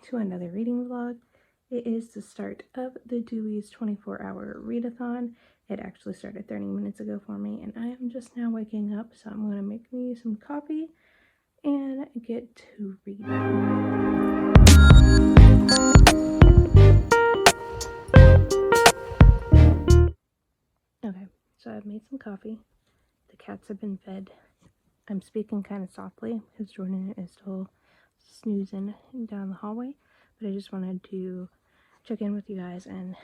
back to another reading vlog. It is the start of the Dewey's 24-hour readathon. It actually started 30 minutes ago for me, and I am just now waking up, so I'm going to make me some coffee and get to reading. Okay, so I've made some coffee. The cats have been fed. I'm speaking kind of softly because Jordan is still snoozing down the hallway, but I just wanted to check in with you guys and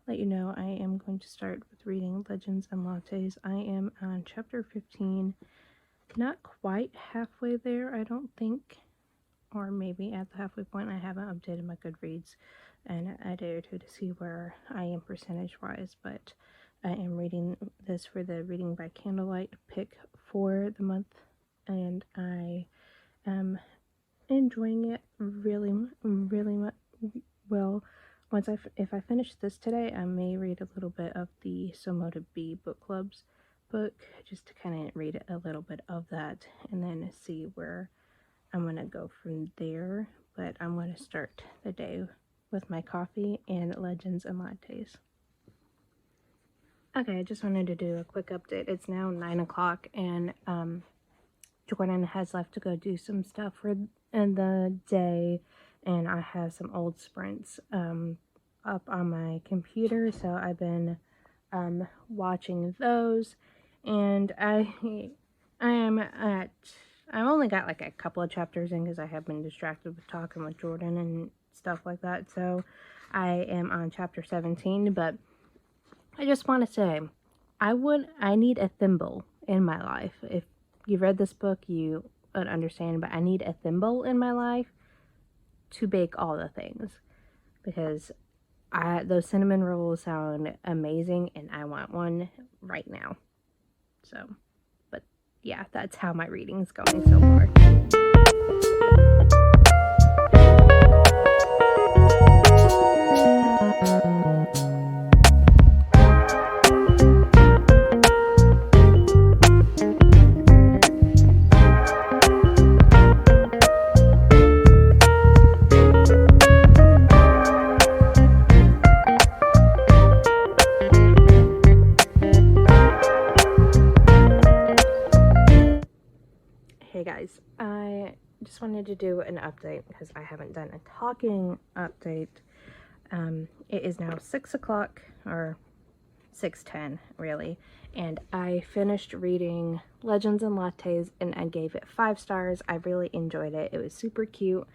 let you know I am going to start with reading Legends and Lattes. I am on chapter 15, not quite halfway there, I don't think, or maybe at the halfway point. I haven't updated my Goodreads in a day or two to see where I am percentage wise, but I am reading this for the Reading by Candlelight pick for the month, and I am enjoying it really well. If I finish this today, I may read a little bit of the So Motive B book club's book, just to kind of read a little bit of that and then see where I'm going to go from there. But I'm going to start the day with my coffee and Legends and Lattes. Okay, I just wanted to do a quick update. It's now 9 o'clock, and Jordan has left to go do some stuff for the day, and I have some old sprints up on my computer, so I've been watching those, and I've only got like a couple of chapters in because I have been distracted with talking with Jordan and stuff like that, so I am on chapter 17, but I just want to say, I need a thimble in my life. If you've read this book, you would understand, but I need a thimble in my life to bake all the things, because those cinnamon rolls sound amazing and I want one right now. So, but yeah, that's how my reading's going so far. Hey guys, I just wanted to do an update because I haven't done a talking update. It is now 6 o'clock, or 6:10 really, and I finished reading Legends and Lattes and I gave it 5 stars. I really enjoyed it. It was super cute.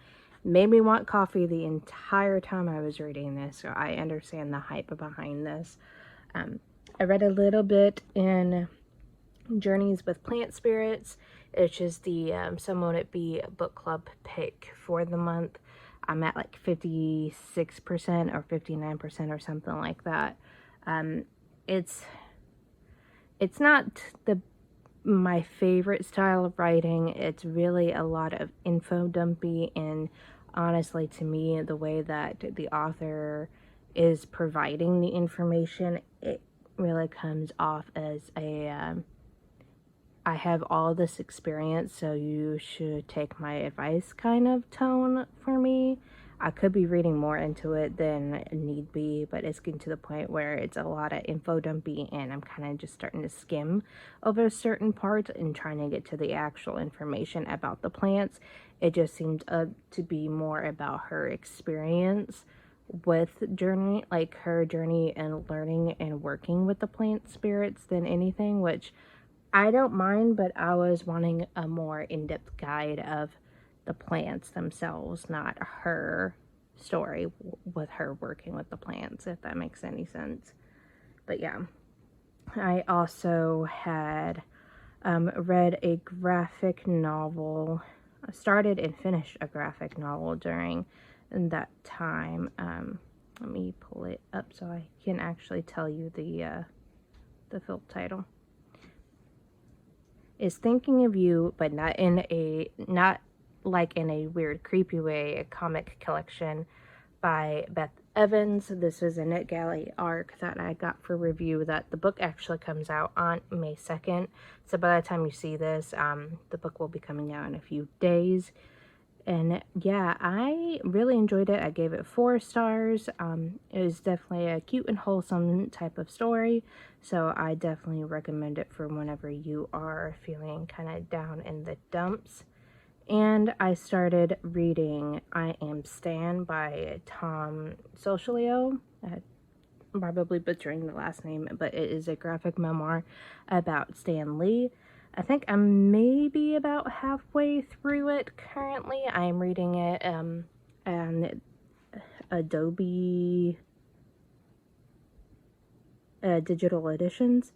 Made me want coffee the entire time I was reading this, so I understand the hype behind this. I read a little bit in Journeys with Plant Spirits, which is the So Mote It Be book club pick for the month. I'm at like 56% or 59% or something like that. It's not my favorite style of writing. It's really a lot of info dumpy, and honestly, to me, the way that the author is providing the information, it really comes off as a I have all this experience, so you should take my advice kind of tone for me. I could be reading more into it than need be, but it's getting to the point where it's a lot of info dumpy, and I'm kind of just starting to skim over certain parts and trying to get to the actual information about the plants. It just seems to be more about her experience with her journey and learning and working with the plant spirits than anything, which I don't mind, but I was wanting a more in-depth guide of the plants themselves, not her story with her working with the plants, if that makes any sense. But yeah, I also had read a graphic novel. I started and finished a graphic novel during that time. Let me pull it up so I can actually tell you the full title. Is Thinking of You, but not like in a weird creepy way, a comic collection by Beth Evans. This is a NetGalley arc that I got for review. That the book actually comes out on May 2nd, so by the time you see this, the book will be coming out in a few days. And yeah, I really enjoyed it. I gave it 4 stars. It was definitely a cute and wholesome type of story, so I definitely recommend it for whenever you are feeling kind of down in the dumps. And I started reading I Am Stan by Tom Socialio. Probably butchering the last name, but it is a graphic memoir about Stan Lee. I think I'm maybe about halfway through it currently. I'm reading it on Adobe digital editions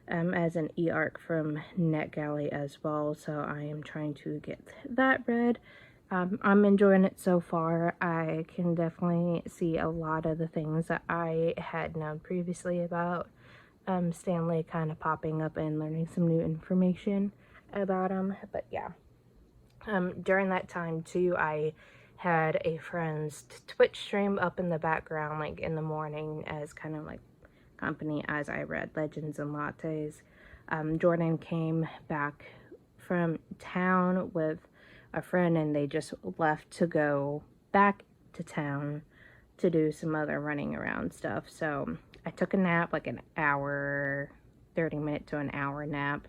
as an e-arc from NetGalley as well, so I am trying to get that read. I'm enjoying it so far. I can definitely see a lot of the things that I had known previously about Stan Lee kind of popping up and learning some new information about him. But yeah, during that time too, I had a friend's Twitch stream up in the background, like in the morning, as kind of like company as I read Legends and Lattes. Jordan came back from town with a friend, and they just left to go back to town to do some other running around stuff. So I took a nap, like an hour, 30-minute to an hour nap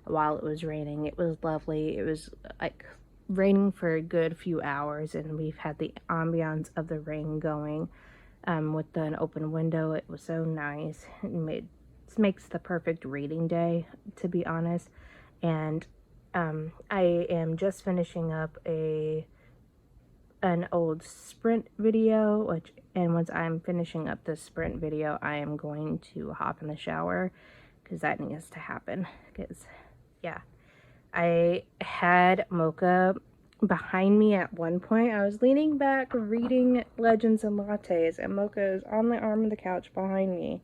while it was raining. It was lovely. It was like raining for a good few hours, and we've had the ambiance of the rain going with an open window. It was so nice. It makes the perfect reading day, to be honest. And I am just finishing up an old sprint video, and once I'm finishing up the sprint video, I am going to hop in the shower, because that needs to happen. Because yeah, I had Mocha behind me at one point. I was leaning back reading Legends and Lattes, and Mocha is on the arm of the couch behind me.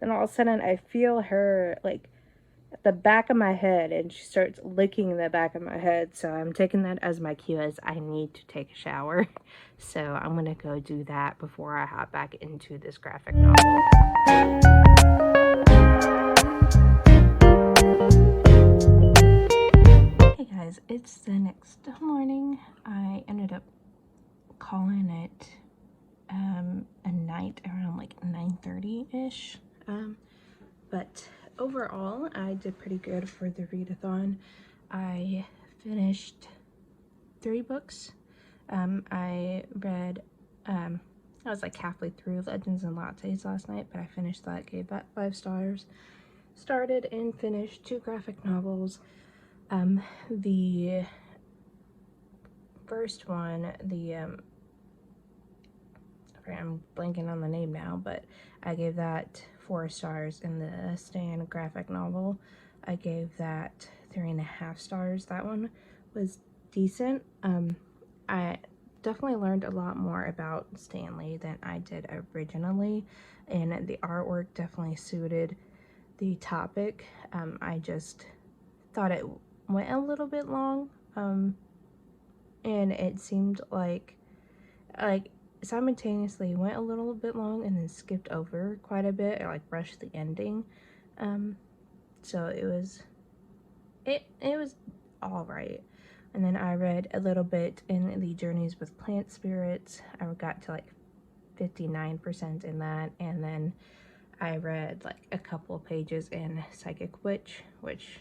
Then all of a sudden I feel her like at the back of my head, and she starts licking the back of my head. So I'm taking that as my cue as I need to take a shower. So I'm gonna go do that before I hop back into this graphic novel. Hey guys, it's the next morning. I ended up calling it a night around like 9:30-ish. But overall, I did pretty good for the readathon. I finished 3 books. I read, I was like halfway through Legends and Lattes last night, but I finished that, gave that 5 stars. Started and finished 2 graphic novels. The first one, I'm blanking on the name now, but I gave that 4 stars. In the Stan graphic novel, I gave that 3.5 stars. That one was decent. I definitely learned a lot more about Stan Lee than I did originally, and the artwork definitely suited the topic. I just thought it went a little bit long, and it seemed like simultaneously went a little bit long and then skipped over quite a bit, or like rushed the ending. So it was all right. And then I read a little bit in the Journeys with Plant Spirits. I got to like 59% in that, and then I read like a couple of pages in Psychic Witch, which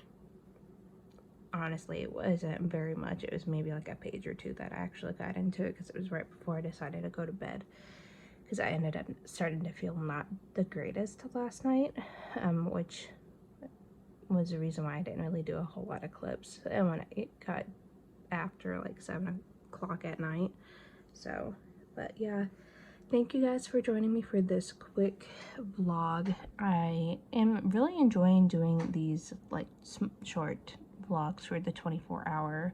honestly it wasn't very much. It was maybe like a page or 2 that I actually got into it, because it was right before I decided to go to bed, because I ended up starting to feel not the greatest last night, which was the reason why I didn't really do a whole lot of clips, and when it got after like 7 o'clock at night. So, but yeah, thank you guys for joining me for this quick vlog. I am really enjoying doing these like short vlogs for the 24-hour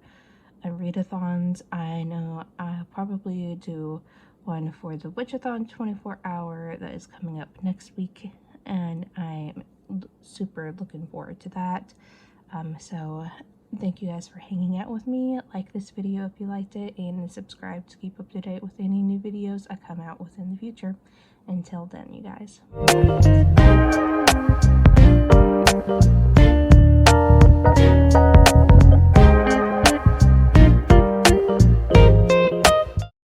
readathons. I know I'll probably do one for the Witchathon 24-hour that is coming up next week, and I'm super looking forward to that. So thank you guys for hanging out with me. Like this video if you liked it, and subscribe to keep up to date with any new videos I come out with in the future. Until then, you guys.